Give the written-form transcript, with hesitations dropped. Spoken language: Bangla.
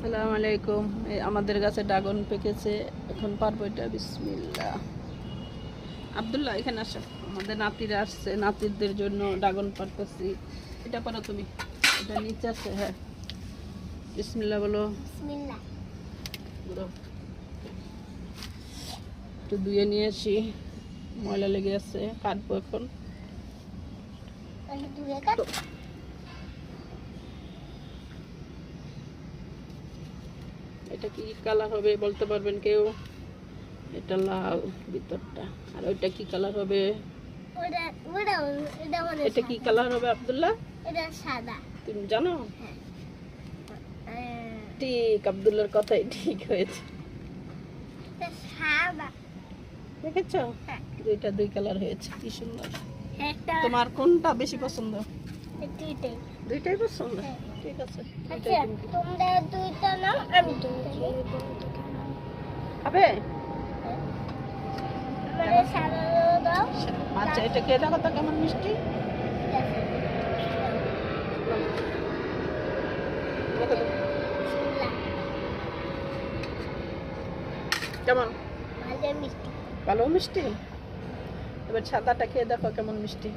আসসালামু আলাইকুম। আমাদের গাছে ড্রাগন পেকেছে, এখন পারবো এটা। বিসমিল্লাহ। আব্দুল্লাহ এখানে আসো, আমাদের নাতিরা আসছে, নাতিদের জন্য ড্রাগন পারতেছি। এটা পারো তুমি, এটা নিচে আছে। হ্যাঁ, বিসমিল্লাহ বলো। বিসমিল্লাহ। বলো। একটু ধুয়ে নিয়ে আসি, ময়লা লেগে আছে, কাটবো এখন। ধুয়ে কাট। এটা কি কালার হবে বলতে পারবেন কেউ? এটা লাল ভিতরটা, আর ওইটা কি কালার হবে? এটা কি কালার হবে আব্দুল্লাহ? এটা সাদা। তুমি জানো? হ্যাঁ। ঠিক, আব্দুল্লাহর কথাই ঠিক হয়েছে। এটা সাদা। দেখেছো? হ্যাঁ। দুইটা দুই কালার হয়েছে, কি সুন্দর। একটা তোমার কোনটা বেশি পছন্দ? দুইটাই। দুইটাই পছন্দ। হ্যাঁ। ঠিক আছে, আচ্ছা, তোমরা দুইটা নাও, আমি দুইটা নিই। হবে? মানে সাদা দাও। আচ্ছা, এটা খেয়ে দেখো তো কেমন মিষ্টি। দেখো তো, বিসমিল্লাহ। কেমন? ভালো মিষ্টি। ভালো মিষ্টি। এবার সাদাটা খেয়ে দেখো কেমন মিষ্টি।